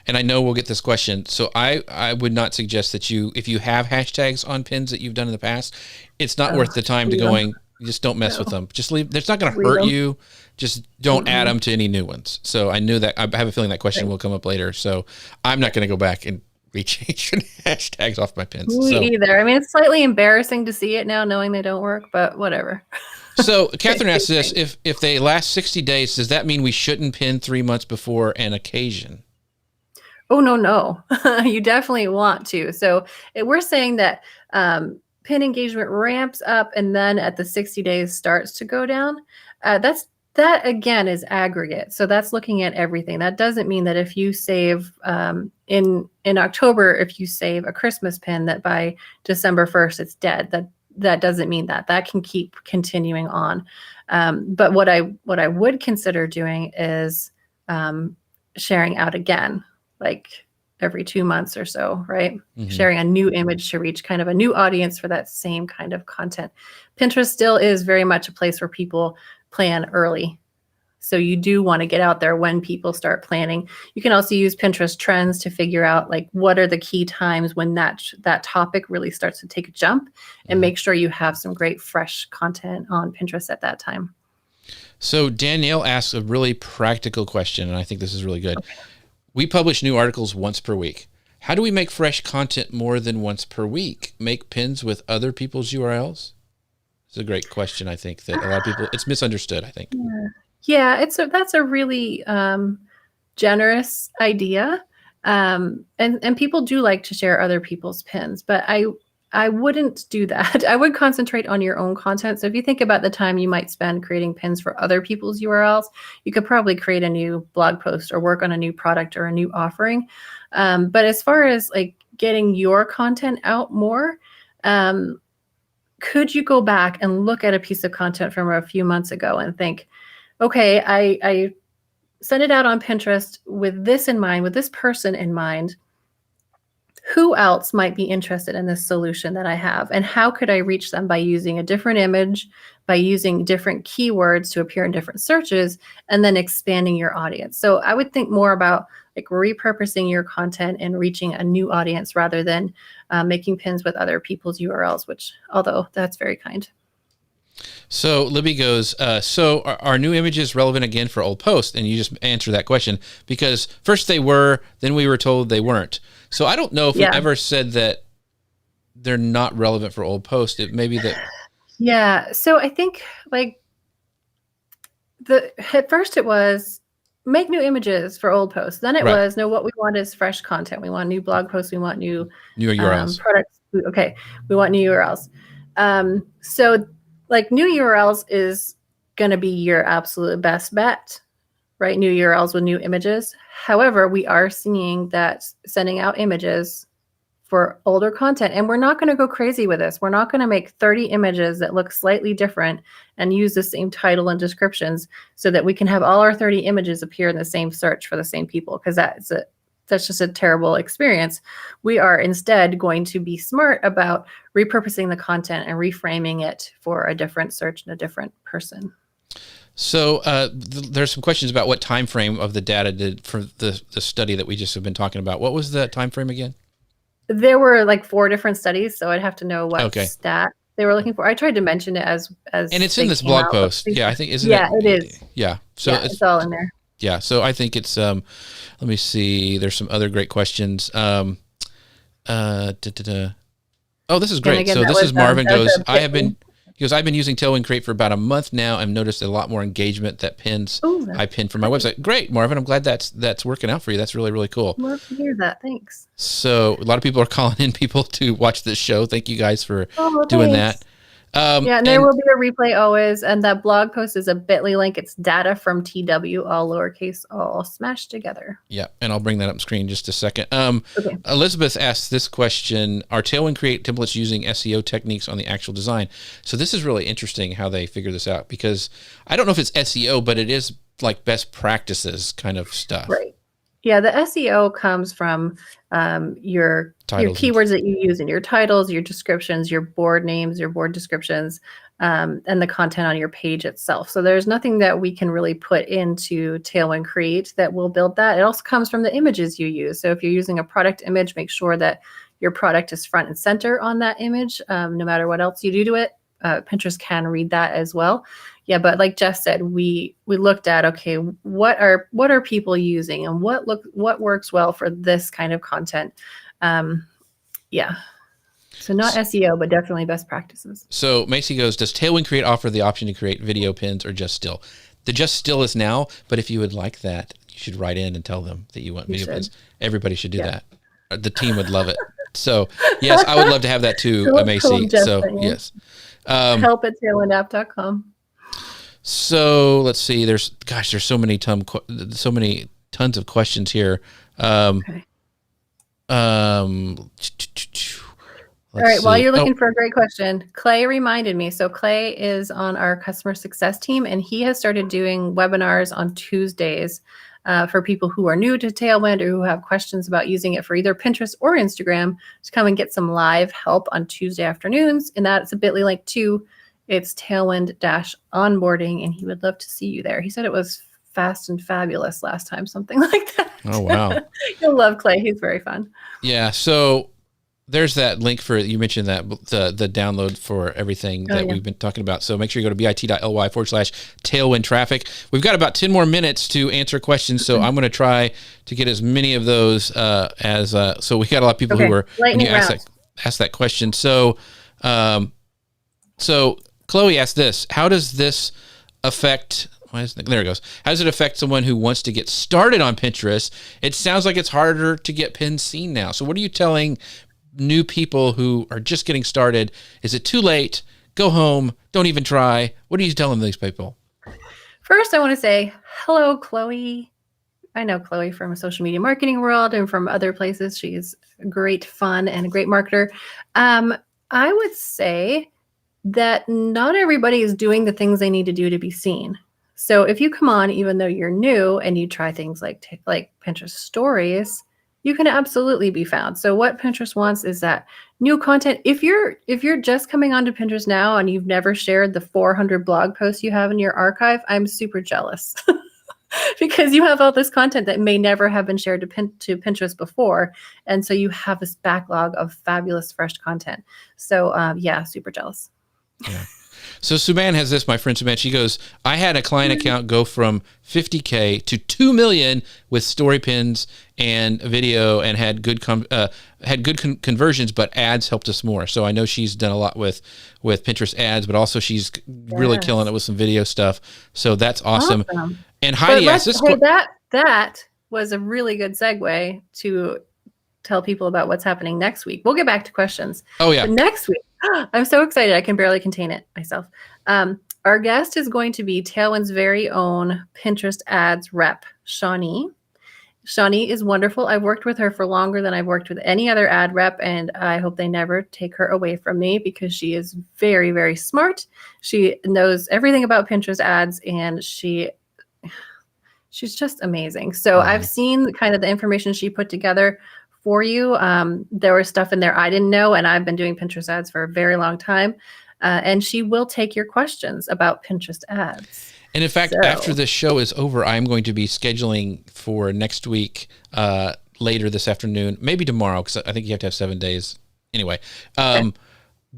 And I know we'll get this question. So I would not suggest that if you have hashtags on pins that you've done in the past, it's not worth the time to going, just don't mess with them. Just leave. It's not going to hurt you. Just don't add them to any new ones. So I knew that. I have a feeling that question will come up later. So I'm not going to go back and rechange hashtags off my pins. Me either. I mean, it's slightly embarrassing to see it now knowing they don't work, but whatever. So Catherine asks this, if they last 60 days, does that mean we shouldn't pin 3 months before an occasion? Oh, no. You definitely want to. So we're saying that pin engagement ramps up and then at the 60 days starts to go down. That again is aggregate. So that's looking at everything. That doesn't mean that if you save in October, if you save a Christmas pin, that by December 1st it's dead. That doesn't mean that. That can keep continuing on. But what I would consider doing is sharing out again, like every 2 months or so, right? Mm-hmm. Sharing a new image to reach kind of a new audience for that same kind of content. Pinterest still is very much a place where people plan early. So you do want to get out there when people start planning. You can also use Pinterest trends to figure out like what are the key times when that topic really starts to take a jump, and make sure you have some great fresh content on Pinterest at that time. So Danielle asks a really practical question, and I think this is really good. Okay. We publish new articles once per week. How do we make fresh content more than once per week? Make pins with other people's URLs? It's a great question. I think that a lot of people, it's misunderstood, I think. Yeah, that's a really generous idea. And people do like to share other people's pins, but I wouldn't do that. I would concentrate on your own content. So if you think about the time you might spend creating pins for other people's URLs, you could probably create a new blog post or work on a new product or a new offering. But as far as like getting your content out more, could you go back and look at a piece of content from a few months ago and think, okay, I sent it out on Pinterest with this in mind, with this person in mind. Who else might be interested in this solution that I have? And how could I reach them by using a different image, by using different keywords to appear in different searches, and then expanding your audience? So I would think more about like repurposing your content and reaching a new audience rather than making pins with other people's URLs, which, although that's very kind. So Libby goes, so are new images relevant again for old posts? And you just answer that question, because first they were, then we were told they weren't. So I don't know if we ever said that they're not relevant for old posts. It may be that. Yeah. So I think like at first it was make new images for old posts. Then it was, no, what we want is fresh content. We want new blog posts. We want new URLs. Products. Okay. We want new URLs. So like new URLs is going to be your absolute best bet, right? New URLs with new images. However, we are seeing that sending out images for older content, and we're not going to go crazy with this. We're not going to make 30 images that look slightly different and use the same title and descriptions so that we can have all our 30 images appear in the same search for the same people, because that's just a terrible experience. We are instead going to be smart about repurposing the content and reframing it for a different search and a different person. So there's some questions about what time frame of the data did for the study that we just have been talking about. What was the time frame again? There were like 4 different studies, so I'd have to know what stat they were looking for. I tried to mention it as and it's in this blog post. Yeah, I think it is. Yeah, so it's all in there. Yeah, so I think it's let me see. There's some other great questions. Oh, this is great. Again, so this is Marvin goes, I've been using Tailwind Create for about a month now and noticed a lot more engagement that pins I pinned from my website. Great, Marvin. I'm glad that's working out for you. That's really, really cool. Love to hear that. Thanks. So a lot of people are calling in people to watch this show. Thank you guys for doing that. And there will be a replay always. And that blog post is a bit.ly link. It's data from TW, all lowercase, all smashed together. Yeah. And I'll bring that up on screen in just a second. Elizabeth asked this question, are Tailwind Create templates using SEO techniques on the actual design? So this is really interesting how they figure this out, because I don't know if it's SEO, but it is like best practices kind of stuff. Right. Yeah, the SEO comes from your keywords that you use in your titles, your descriptions, your board names, your board descriptions, and the content on your page itself. So there's nothing that we can really put into Tailwind Create that will build that. It also comes from the images you use. So if you're using a product image, make sure that your product is front and center on that image, no matter what else you do to it. Pinterest can read that as well. Yeah, but like Jeff said, we looked at, okay, what are people using and what works well for this kind of content. Yeah. So not SEO, but definitely best practices. So Macy goes, does Tailwind Create offer the option to create video pins or just still? The just still is now, but if you would like that, you should write in and tell them that you want video pins. Everybody should do that. The team would love it. So yes, I would love to have that too, Macy. So yes. Help at tailwindapp.com. So let's see. There's so many tons of questions here. All right. While you're looking for a great question, Clay reminded me. So Clay is on our customer success team, and he has started doing webinars on Tuesdays for people who are new to Tailwind or who have questions about using it for either Pinterest or Instagram, to come and get some live help on Tuesday afternoons. And that's a bit.ly link too. It's Tailwind-onboarding, and he would love to see you there. He said it was fast and fabulous last time, something like that. Oh, wow. You'll love Clay. He's very fun. Yeah. So there's that link for, you mentioned that the download for everything that we've been talking about. So make sure you go to bit.ly/Tailwind traffic. We've got about 10 more minutes to answer questions. So I'm going to try to get as many of those so we got a lot of people who were, when you asked that question. So Chloe asked this, how does this affect, there it goes. How does it affect someone who wants to get started on Pinterest? It sounds like it's harder to get pins seen now. So what are you telling new people who are just getting started? Is it too late? Go home. Don't even try. What are you telling these people? First, I want to say, hello, Chloe. I know Chloe from a social media marketing world and from other places. She's great fun and a great marketer. I would say that not everybody is doing the things they need to do to be seen. So if you come on, even though you're new, and you try things like Pinterest stories, you can absolutely be found. So what Pinterest wants is that new content. If you're just coming onto Pinterest now and you've never shared the 400 blog posts you have in your archive, I'm super jealous. because you have all this content that may never have been shared to Pinterest before. And so you have this backlog of fabulous, fresh content. So yeah, super jealous. Yeah. So Suman has this, my friend Suman, she goes, I had a client account go from 50K to 2 million with Stereopins and video and had good conversions, but ads helped us more. So I know she's done a lot with Pinterest ads, but also she's really killing it with some video stuff. So that's awesome. And Heidi asked this that was a really good segue to tell people about what's happening next week. We'll get back to questions. Oh yeah. But next week, I'm so excited. I can barely contain it myself. Our guest is going to be Tailwind's very own Pinterest ads rep, Shawnee. Shawnee is wonderful. I've worked with her for longer than I've worked with any other ad rep, and I hope they never take her away from me because she is very, very smart. She knows everything about Pinterest ads, and she's just amazing. So I've seen kind of the information she put together for you. There was stuff in there I didn't know, and I've been doing Pinterest ads for a very long time. And she will take your questions about Pinterest ads. And in fact, after this show is over, I'm going to be scheduling for next week, later this afternoon, maybe tomorrow, because I think you have to have 7 days. Anyway,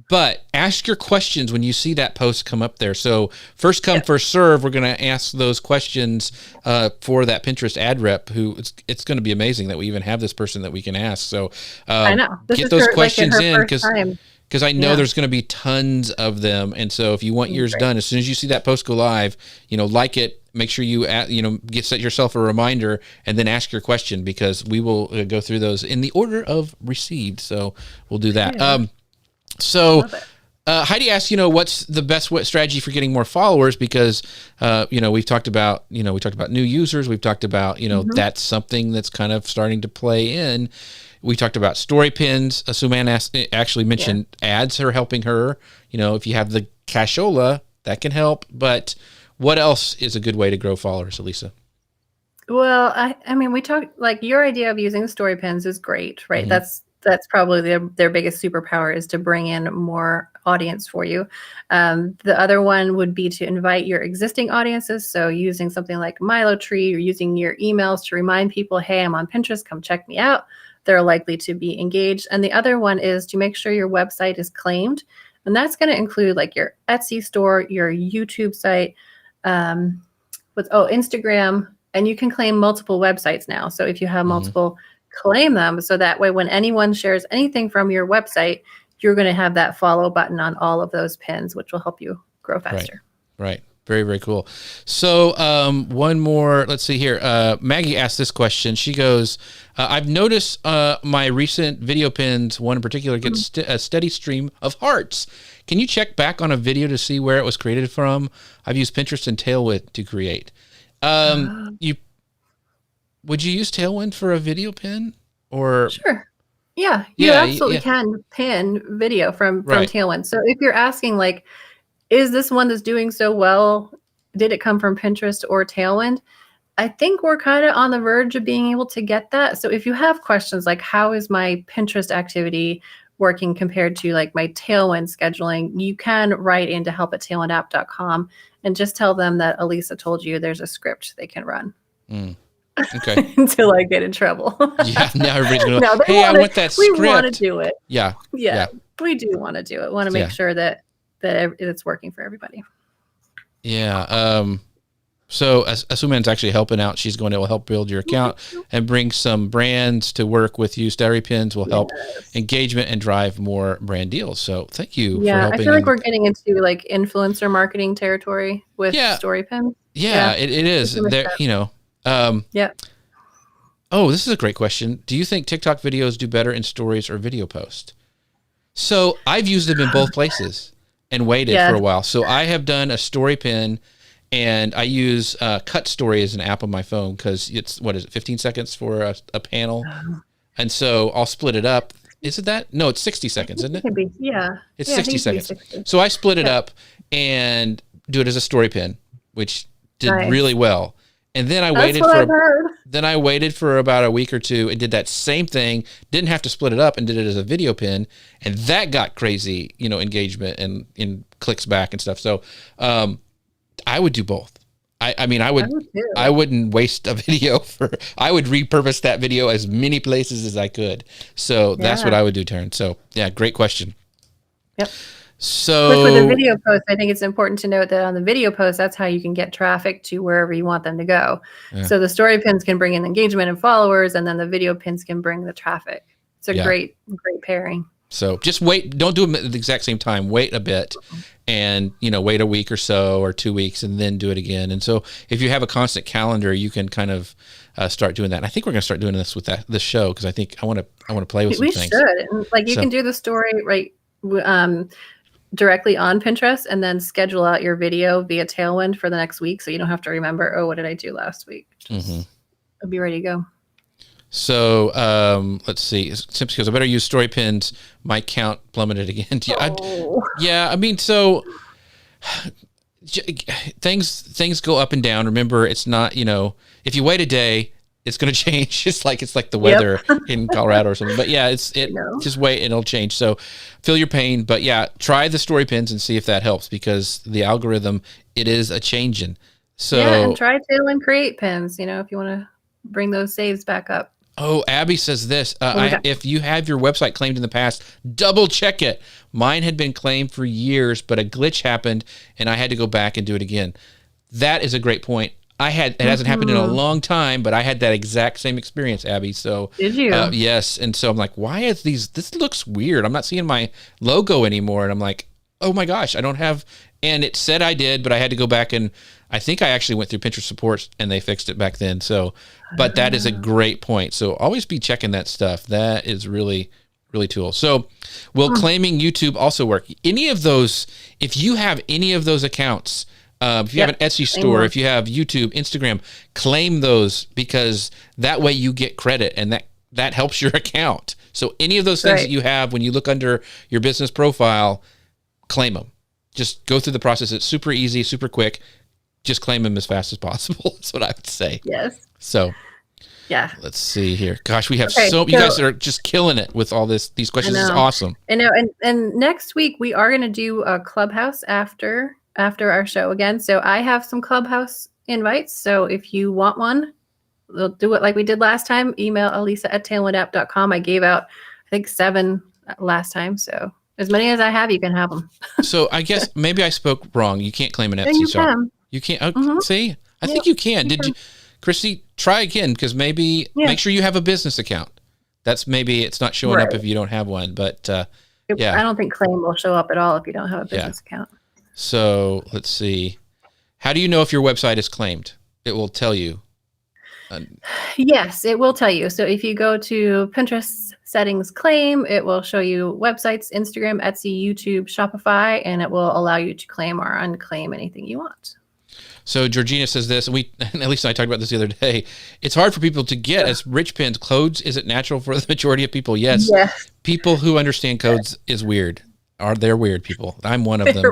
but ask your questions when you see that post come up there. So first come, first serve. We're going to ask those questions for that Pinterest ad rep. Who it's going to be amazing that we even have this person that we can ask. So I know. Get those questions in because I know there's going to be tons of them. And so if you want yours done, as soon as you see that post go live, like it. Make sure you set yourself a reminder and then ask your question because we will go through those in the order of received. So we'll do that. Yeah. So Heidi asked, what's the best strategy for getting more followers? Because, we've talked about, new users. We've talked about, that's something that's kind of starting to play in. We talked about Stereopins. Suman actually mentioned ads are helping her. If you have the cashola, that can help. But what else is a good way to grow followers, Elisa? Well, I mean, we talked like your idea of using Stereopins is great, right? Mm-hmm. That's probably their biggest superpower is to bring in more audience for you. The other one would be to invite your existing audiences. So using something like MiloTree or using your emails to remind people, hey, I'm on Pinterest, come check me out. They're likely to be engaged. And the other one is to make sure your website is claimed. And that's going to include like your Etsy store, your YouTube site, Instagram, and you can claim multiple websites now. So if you have multiple, claim them. So that way, when anyone shares anything from your website, you're going to have that follow button on all of those pins, which will help you grow faster. Right. Very, very cool. So one more, let's see here. Maggie asked this question. She goes, I've noticed my recent video pins, one in particular, gets a steady stream of hearts. Can you check back on a video to see where it was created from? I've used Pinterest and Tailwind to create. Would you use Tailwind for a video pin? Or sure. Yeah, you absolutely can pin video from Tailwind. So if you're asking like, is this one that's doing so well, did it come from Pinterest or Tailwind? I think we're kind of on the verge of being able to get that. So if you have questions like, how is my Pinterest activity working compared to like my Tailwind scheduling, you can write into help@tailwindapp.com and just tell them that Elisa told you there's a script they can run. Okay. Until I get in trouble. Yeah, now everybody's going to hey, I want that script. We want to do it. Yeah, we do want to do it. We want to make sure that it's working for everybody. Yeah. So Asuman's actually helping out. She's going to help build your account and bring some brands to work with you. Stereopins will help engagement and drive more brand deals. So thank you for helping. I feel like we're getting into like influencer marketing territory with Stereopins. Yeah, it is. There, Oh, this is a great question. Do you think TikTok videos do better in stories or video post? So I've used them in both places and waited for a while. So I have done a story pin. And I use Cut Story as an app on my phone because it's, 15 seconds for a panel? And so I'll split it up. Is it that? No, it's 60 seconds, isn't it? It can be, yeah. It's 60 seconds. 60. So I split it up and do it as a story pin, which did really well. And then I waited for about a week or two and did that same thing, didn't have to split it up and did it as a video pin. And that got crazy, engagement and clicks back and stuff. So, I would do both. I mean, I wouldn't waste a video I would repurpose that video as many places as I could. So that's what I would do, Taryn. So yeah, great question. Yep. So with the video post, I think it's important to note that on the video post, that's how you can get traffic to wherever you want them to go. Yeah. So the story pins can bring in engagement and followers, and then the video pins can bring the traffic. It's a great pairing. So just wait. Don't do them at the exact same time. Wait a bit and, wait a week or so or 2 weeks and then do it again. And so if you have a constant calendar, you can kind of start doing that. And I think we're going to start doing this with this show because I think I want to play with some things. We should. And you can do the story directly on Pinterest and then schedule out your video via Tailwind for the next week. So you don't have to remember, what did I do last week? It'll be ready to go. So let's see. Simply because I better use story pins. My count plummeted again. I mean, so things go up and down. Remember, it's not, if you wait a day, it's going to change. It's like the weather in Colorado or something. But yeah, just wait and it'll change. So feel your pain. But yeah, try the story pins and see if that helps because the algorithm, it is a changing. So and try Tailwind create pins, if you want to bring those saves back up. Oh, Abby says this. If you have your website claimed in the past, double check it. Mine had been claimed for years, but a glitch happened and I had to go back and do it again. That is a great point. It hasn't happened in a long time, but I had that exact same experience, Abby. So did you? Yes. And so I'm like, why is this looks weird. I'm not seeing my logo anymore. And I'm like, oh my gosh, I don't have, and it said I did, but I had to go back and I think I actually went through Pinterest support and they fixed it back then. So, but that is a great point. So always be checking that stuff. That is really, really cool. So will claiming YouTube also work? Any of those, if you have any of those accounts, if you have an Etsy store, if you have YouTube, Instagram, claim those because that way you get credit and that helps your account. So any of those things that you have, when you look under your business profile, claim them. Just go through the process. It's super easy, super quick. Just claim them as fast as possible. That's what I would say. Yes. So yeah, let's see here. Gosh, we have you guys are just killing it with all these questions. This is awesome. I know. And next week we are going to do a Clubhouse after our show again. So I have some Clubhouse invites. So if you want one, we'll do it like we did last time. Email Elisa@tailwindapp.com. I gave out, I think 7 last time. So as many as I have, you can have them. So I guess maybe I spoke wrong. You can't claim an Etsy shop. You can't. See, I think you can. Did you, Christy? Try again because maybe make sure you have a business account. That's maybe it's not showing up if you don't have one. But I don't think claim will show up at all if you don't have a business account. So let's see. How do you know if your website is claimed? It will tell you. Yes, it will tell you. So if you go to Pinterest settings claim, it will show you websites, Instagram, Etsy, YouTube, Shopify, and it will allow you to claim or unclaim anything you want. So Georgina says this, and at least I talked about this the other day. It's hard for people to get as rich pins. Codes, is it natural for the majority of people? Yes. People who understand codes is weird. They're weird people. I'm one of them.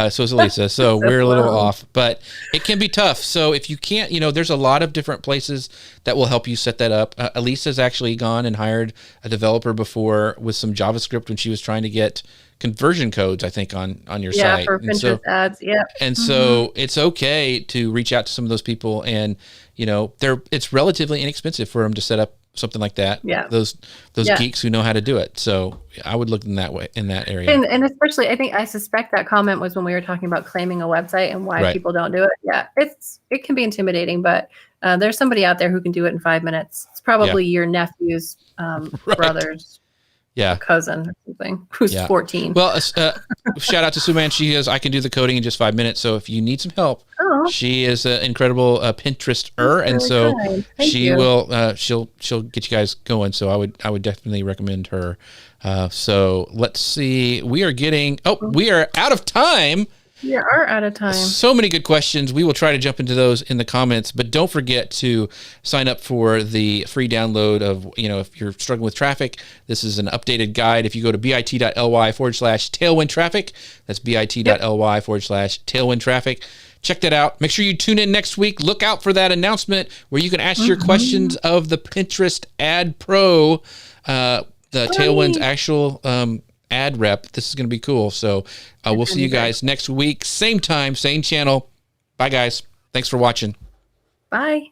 So is Elisa. So we're a little off, but it can be tough. So if you can't, there's a lot of different places that will help you set that up. Elisa's actually gone and hired a developer before with some JavaScript when she was trying to get conversion codes, I think, on your site. Yeah, for Pinterest ads. Yeah. And so it's okay to reach out to some of those people, and it's relatively inexpensive for them to set up something like that. Yeah. Those geeks who know how to do it. So I would look in that way, in that area. And especially, I suspect that comment was when we were talking about claiming a website and why people don't do it. Yeah. It can be intimidating, but there's somebody out there who can do it in 5 minutes. It's probably your nephew's brother's cousin or something who's 14. Well, shout out to Suman. She says, I can do the coding in just 5 minutes. So if you need some help, she is an incredible Pinterester. And so she'll get you guys going. So I would definitely recommend her. So let's see. We are out of time. We are out of time. So many good questions. We will try to jump into those in the comments, but don't forget to sign up for the free download of, if you're struggling with traffic, this is an updated guide. If you go to bit.ly/tailwind traffic, that's bit.ly/tailwind traffic. Check that out. Make sure you tune in next week. Look out for that announcement where you can ask your questions of the Pinterest Ad Pro, the Tailwind's actual ad rep. This is going to be cool. So we'll see you guys next week. Same time, same channel. Bye, guys. Thanks for watching. Bye.